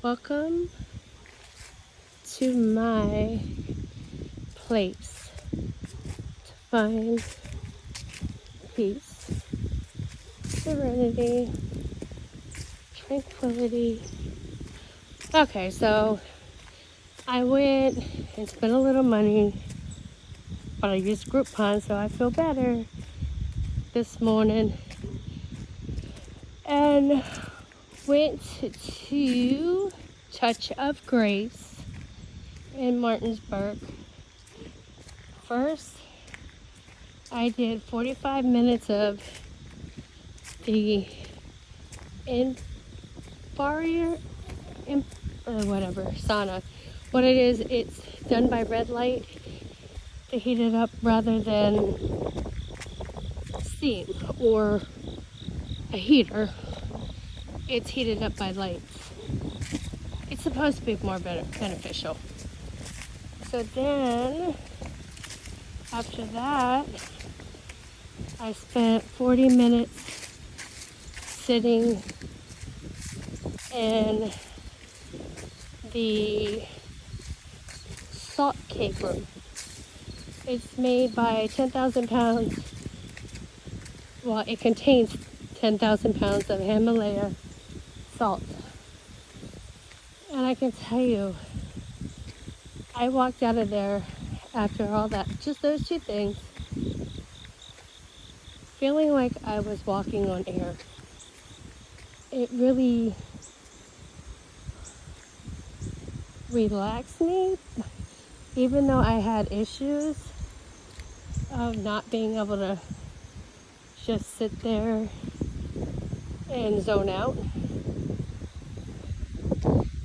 Welcome to my place to find peace, serenity, tranquility. Okay, so I went and spent a little money, but I used Groupon, so I feel better this morning. And went to Touch of Grace in Martinsburg. First, I did 45 minutes of the sauna. What it is, it's done by red light to heat it up rather than steam or a heater. It's heated up by lights. It's supposed to be more beneficial. So then, after that, I spent 40 minutes sitting in the salt cave room. It's made by 10,000 pounds. Well, it contains 10,000 pounds of Himalaya salt. And I can tell you, I walked out of there after all that, just those two things, feeling like I was walking on air. It really relaxed me, even though I had issues of not being able to just sit there and zone out.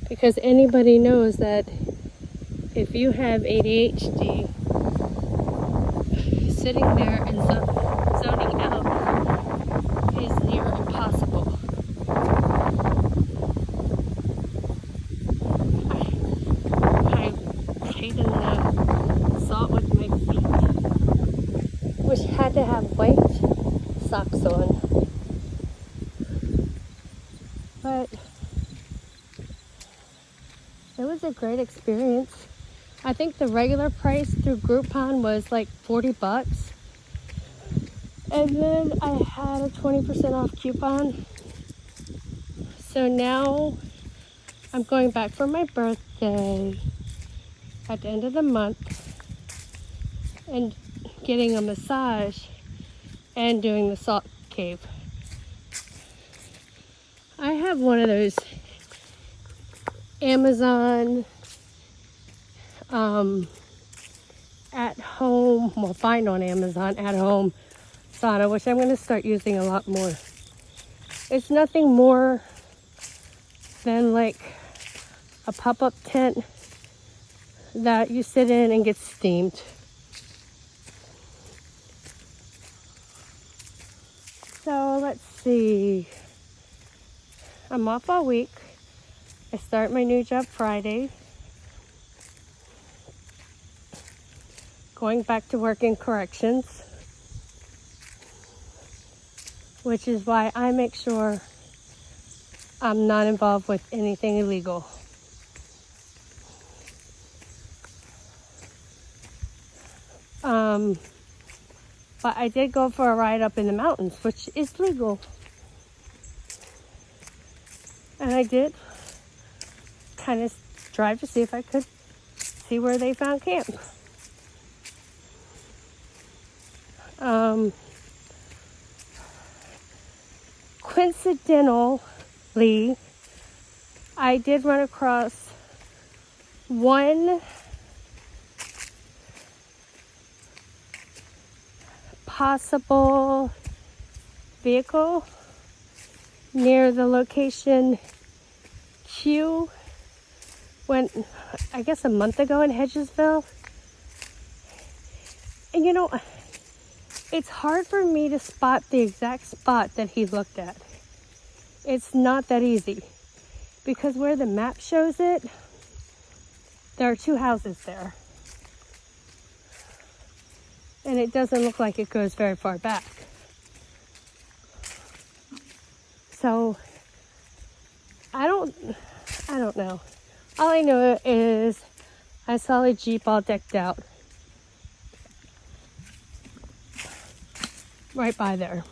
Because anybody knows that if you have ADHD, sitting there and zoning out is near impossible. I played in the salt with my feet, which had to have white socks on. But it was a great experience. I think the regular price through Groupon was like $40. And then I had a 20% off coupon. So now I'm going back for my birthday at the end of the month and getting a massage and doing the salt cave. I have one of those Amazon at home, well, find on Amazon at home sauna, which I'm going to start using a lot more. It's nothing more than like a pop-up tent that you sit in and get steamed. So let's see. I'm off all week. I start my new job Friday. Going back to work in corrections, which is why I make sure I'm not involved with anything illegal. But I did go for a ride up in the mountains, which is legal. And I did kind of drive to see if I could see where they found camp. Coincidentally, I did run across one possible vehicle near the location Q went, I guess, a month ago in Hedgesville. And you know, it's hard for me to spot the exact spot that he looked at. It's not that easy because where the map shows it, there are two houses there. And it doesn't look like it goes very far back. So I I don't know. All I know is I saw a Jeep all decked out right by there.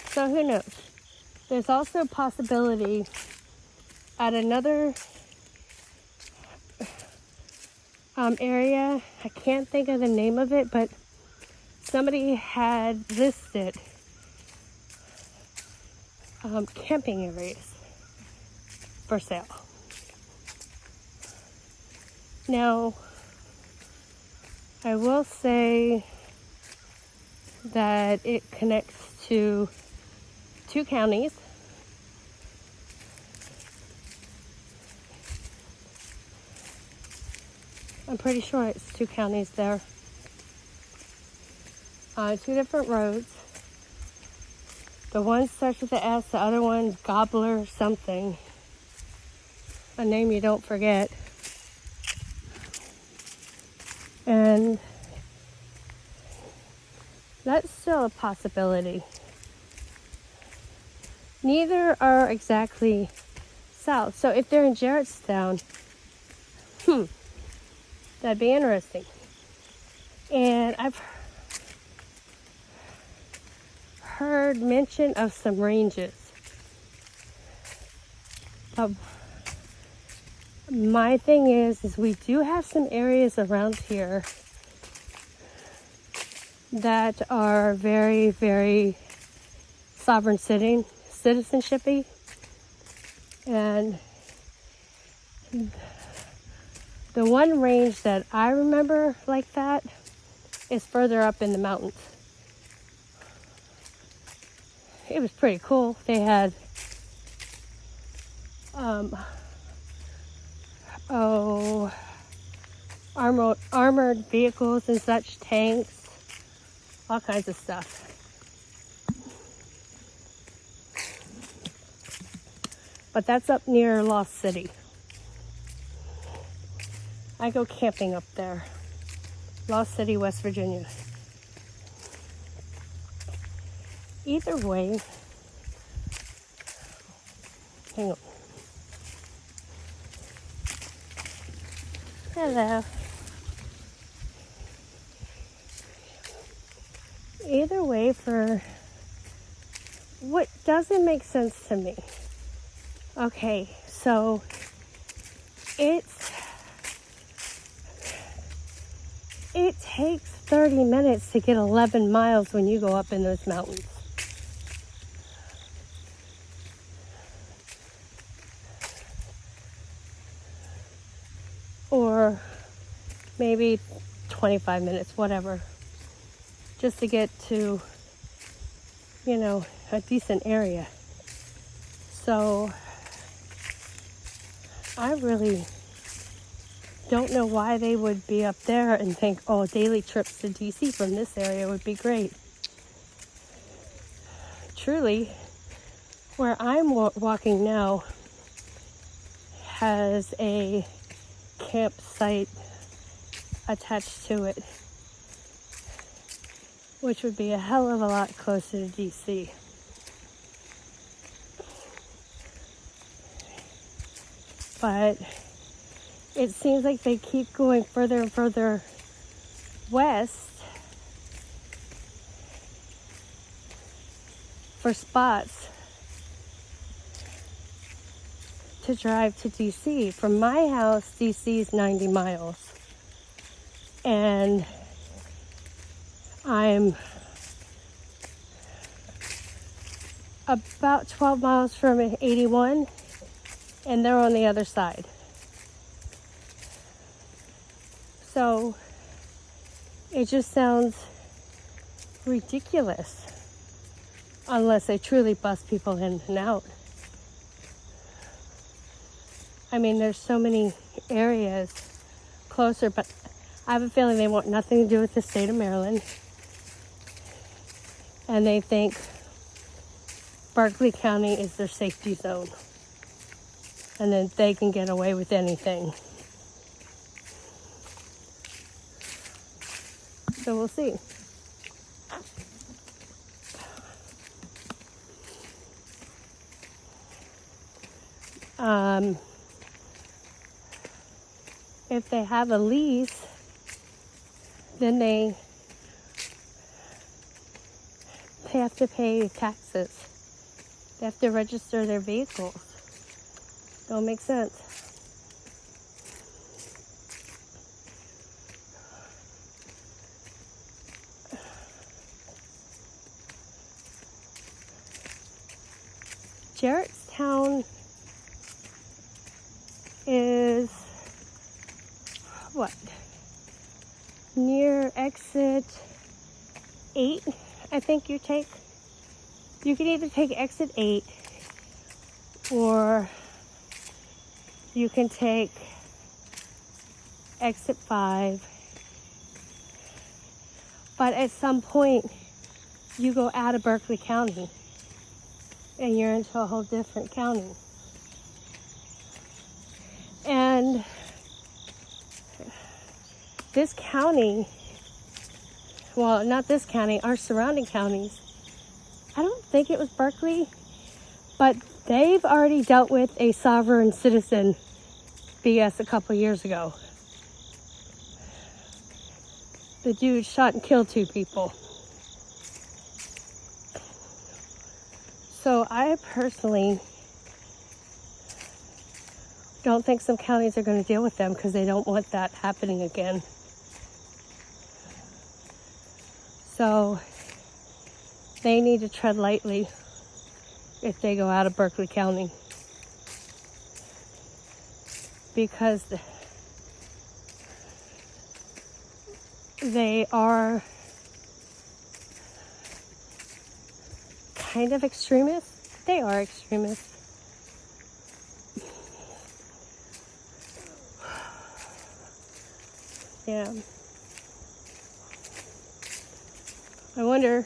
So who knows? There's also a possibility at another area. I can't think of the name of it, but somebody had listed camping areas for sale. Now, I will say that it connects to 2 counties. I'm pretty sure it's 2 counties there. 2 different roads. The one starts with the S, the other one's Gobbler something. A name you don't forget. And that's still a possibility. Neither are exactly south. So if they're in Jarrettstown, that'd be interesting. And I've heard mention of some ranges. My thing is we do have some areas around here that are very, very sovereign citizenshipy, and the one range that I remember like that is further up in the mountains. It was pretty cool. They had armored vehicles and such, tanks, all kinds of stuff. But that's up near Lost City. I go camping up there. Lost City, West Virginia. Either way, hang on. Hello. Either way, for what doesn't make sense to me. Okay, so it takes 30 minutes to get 11 miles when you go up in those mountains. Or maybe 25 minutes, whatever, just to get to, a decent area. So I really don't know why they would be up there and think, oh, daily trips to DC from this area would be great. Truly, where I'm walking now has a campsite attached to it, which would be a hell of a lot closer to DC. But it seems like they keep going further and further west for spots to drive to DC. From my house, DC is 90 miles. And I'm about 12 miles from 81, and they're on the other side. So it just sounds ridiculous unless they truly bust people in and out. I mean, there's so many areas closer, but I have a feeling they want nothing to do with the state of Maryland. And they think Berkeley County is their safety zone. And then they can get away with anything. So we'll see. If they have a lease, then they have to pay taxes. They have to register their vehicles. Don't make sense. Jarrettstown is what? Near exit 8, I think you take. You can either take exit 8 or you can take exit 5. But at some point, you go out of Berkeley County and you're into a whole different county. And this county, well, not this county, our surrounding counties, I don't think it was Berkeley, but they've already dealt with a sovereign citizen BS a couple years ago. The dude shot and killed 2 people. So I personally don't think some counties are going to deal with them because they don't want that happening again. So they need to tread lightly if they go out of Berkeley County, because they are kind of extremists. They are extremists. Yeah. I wonder.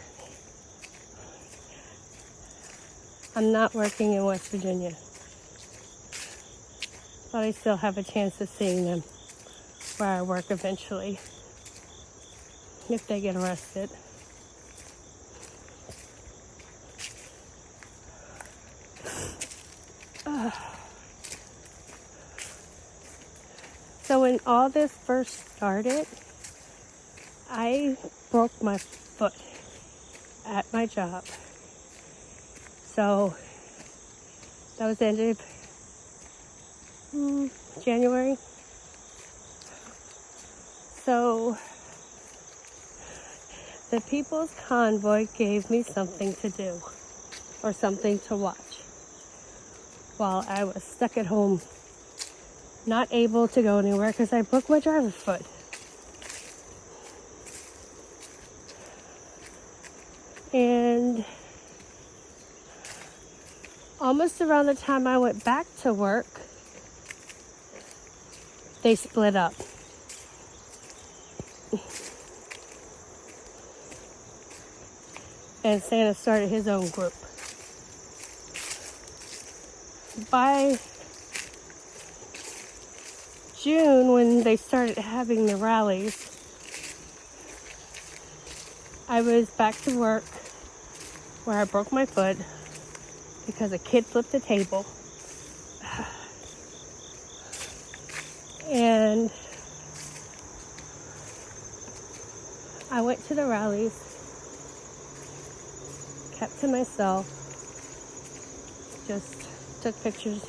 I'm not working in West Virginia, but I still have a chance of seeing them where I work eventually, if they get arrested. So when all this first started, I broke my foot at my job. So that was the end of January. So the People's Convoy gave me something to do, or something to watch, while I was stuck at home, not able to go anywhere because I broke my driver's foot. And almost around the time I went back to work, they split up. And Santa started his own group. By June, when they started having the rallies, I was back to work where I broke my foot because a kid flipped a table. And I went to the rallies, kept to myself, just took pictures.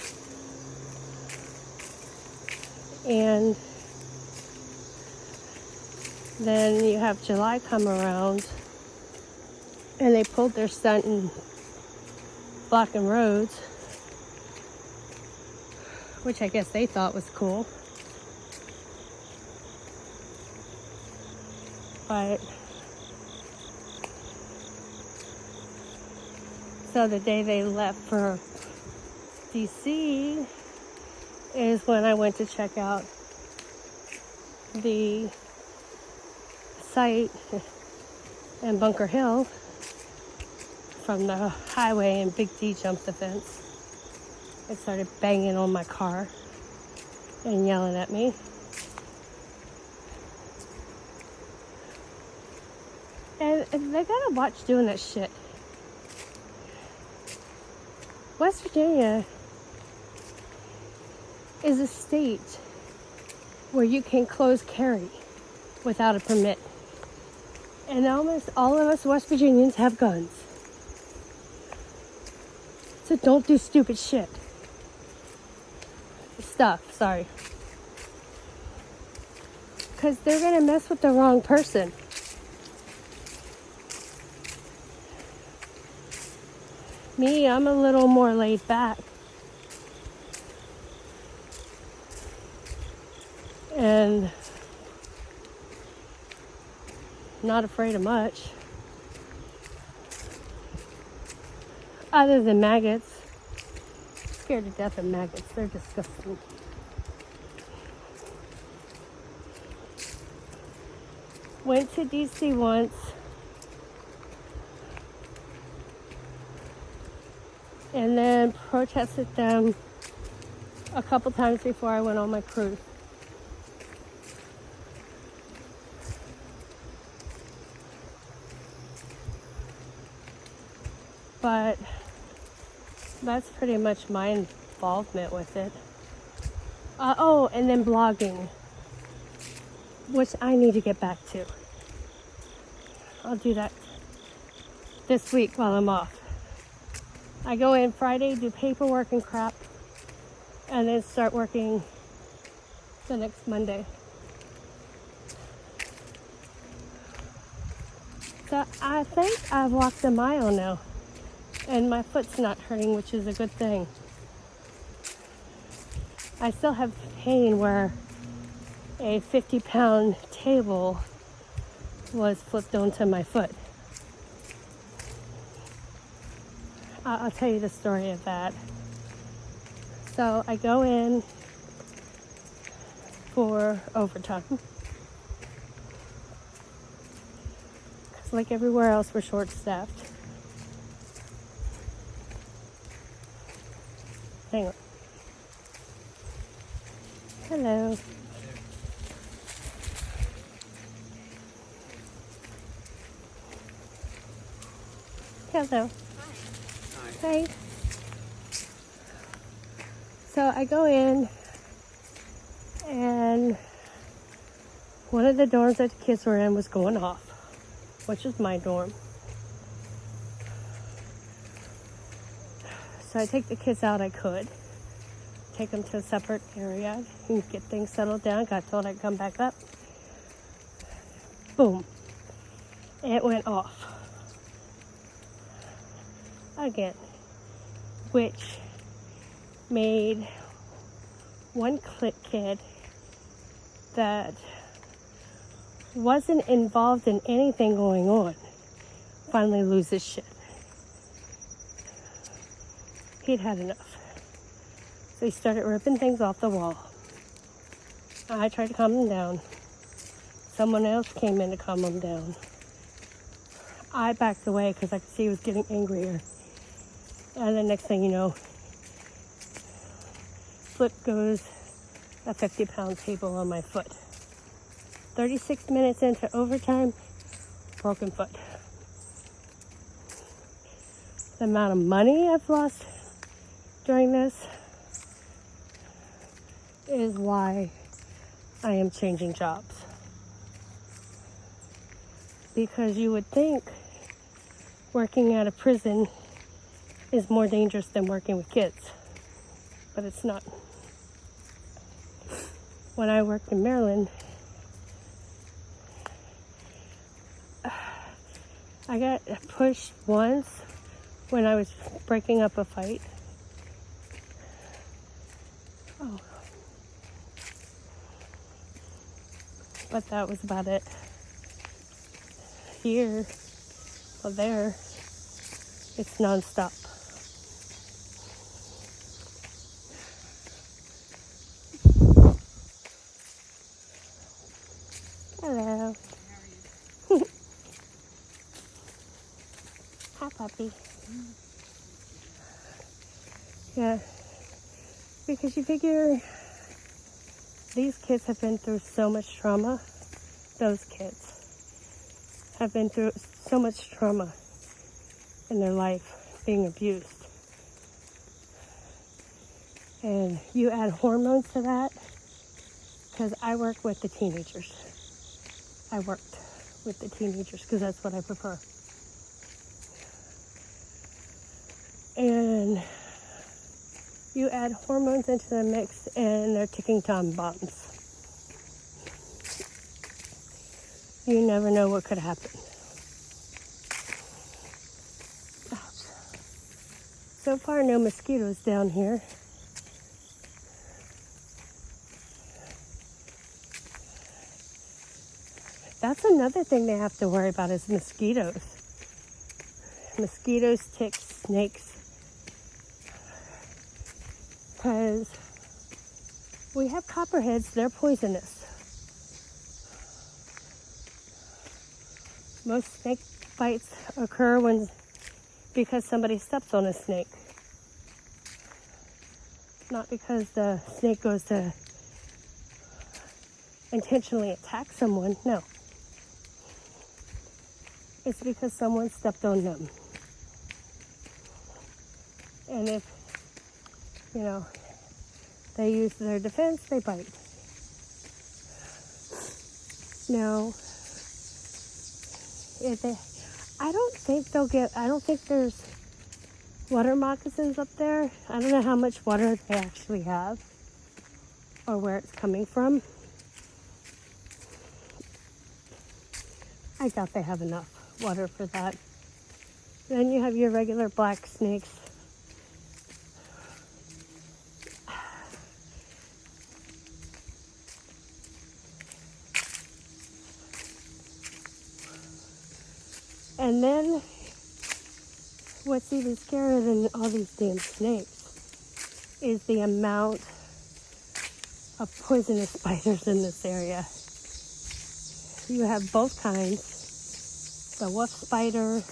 And then you have July come around and they pulled their stunt in blocking roads, which I guess they thought was cool. But so the day they left for DC is when I went to check out the site in Bunker Hill from the highway, and Big D jumped the fence and started banging on my car and yelling at me. And they gotta watch doing that shit. West Virginia is a state where you can close carry without a permit. And almost all of us West Virginians have guns. So don't do stupid shit. Stuff, sorry. Because they're going to mess with the wrong person. Me, I'm a little more laid back. And not afraid of much. Other than maggots. Scared to death of maggots. They're disgusting. Went to DC once. And then protested them a couple times before I went on my cruise. But that's pretty much my involvement with it. And then blogging, which I need to get back to. I'll do that this week while I'm off. I go in Friday, do paperwork and crap, and then start working the next Monday. So I think I've walked a mile now, and my foot's not hurting, which is a good thing. I still have pain where a 50-pound table was flipped onto my foot. I'll tell you the story of that. So I go in for overtime. Because like everywhere else, we're short-staffed. Hang on. Hello. Hello. Hi. So I go in, and one of the dorms that the kids were in was going off, which is my dorm. So I take the kids out. I could take them to a separate area and get things settled down. Got told I'd come back up. Boom. It went off. Again. Which made one kid that wasn't involved in anything going on finally lose his shit. He'd had enough. So he started ripping things off the wall. I tried to calm him down. Someone else came in to calm him down. I backed away because I could see he was getting angrier. And the next thing you know, flip goes a 50-pound table on my foot. 36 minutes into overtime, broken foot. The amount of money I've lost during this is why I am changing jobs. Because you would think working at a prison is more dangerous than working with kids, but it's not. When I worked in Maryland, I got pushed once when I was breaking up a fight. Oh. But that was about it. Here, well there, it's nonstop. Hello. Hi, puppy. Yeah, because you figure these kids have been through so much trauma. Those kids have been through so much trauma in their life, being abused. And you add hormones to that, because I work with the teenagers. I worked with the teenagers because that's what I prefer. And you add hormones into the mix and they're ticking time bombs. You never know what could happen. Ouch. So far, no mosquitoes down here. That's another thing they have to worry about is mosquitoes. Mosquitoes, ticks, snakes. Because we have copperheads, they're poisonous. Most snake bites occur because somebody steps on a snake. Not because the snake goes to intentionally attack someone, no. It's because someone stepped on them. And if, they use their defense, they bite. Now, I don't think there's water moccasins up there. I don't know how much water they actually have or where it's coming from. I doubt they have enough water for that. Then you have your regular black snakes. And then, what's even scarier than all these damn snakes is the amount of poisonous spiders in this area. You have both kinds, the wolf spider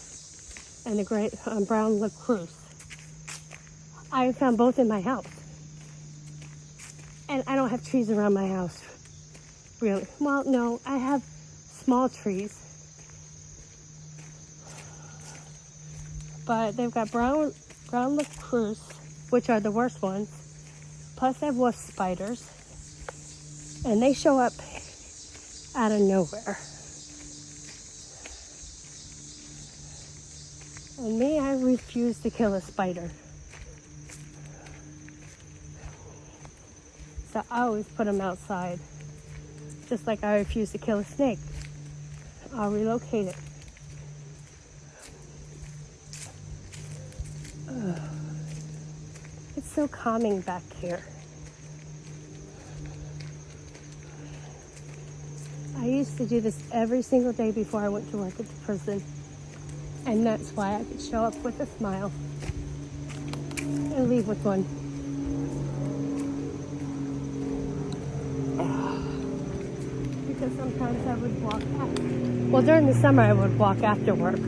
and the great brown recluse. I found both in my house. And I don't have trees around my house, really. Well, no, I have small trees. But they've got brown recluse, which are the worst ones. Plus they have wolf spiders. And they show up out of nowhere. And me, I refuse to kill a spider. So I always put them outside. Just like I refuse to kill a snake. I'll relocate it. It's so calming back here. I used to do this every single day before I went to work at the prison. And that's why I could show up with a smile and leave with one. Because sometimes I would walk during the summer I would walk after work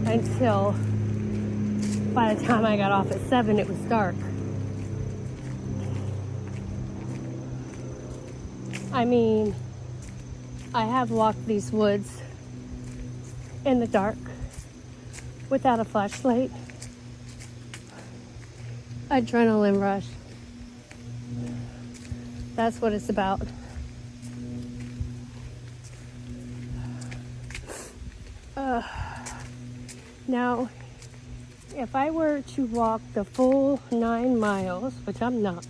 until by the time I got off at 7 it was dark. I mean, I have walked these woods in the dark without a flashlight. Adrenaline rush. That's what it's about. Now, if I were to walk the full 9 miles, which I'm not,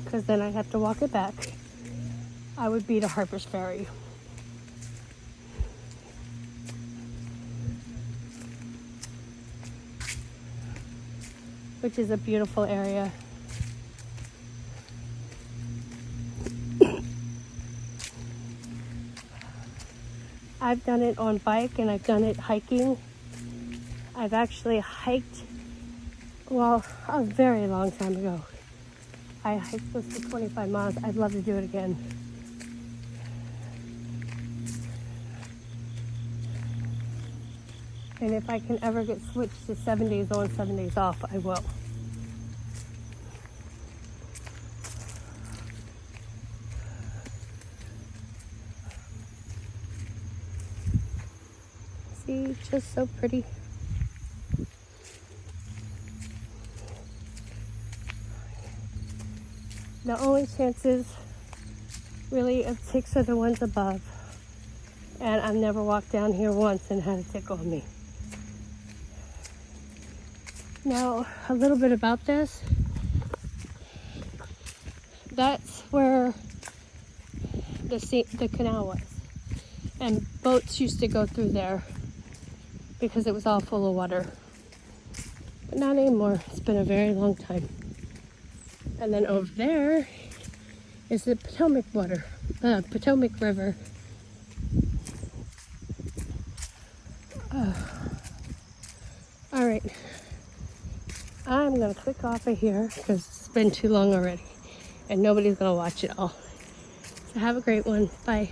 because then I'd have to walk it back, I would be to Harper's Ferry. Which is a beautiful area. I've done it on bike and I've done it hiking. I've actually hiked, a very long time ago. I hiked this for 25 miles. I'd love to do it again. And if I can ever get switched to 7 days on, 7 days off, I will. See, just so pretty. The only chances really of ticks are the ones above. And I've never walked down here once and had a tick on me. Now, a little bit about this. That's where the canal was. And boats used to go through there because it was all full of water. But not anymore. It's been a very long time. And then over there is the Potomac River. All right. I'm gonna click off of here because it's been too long already and nobody's gonna watch it all. So have a great one. Bye.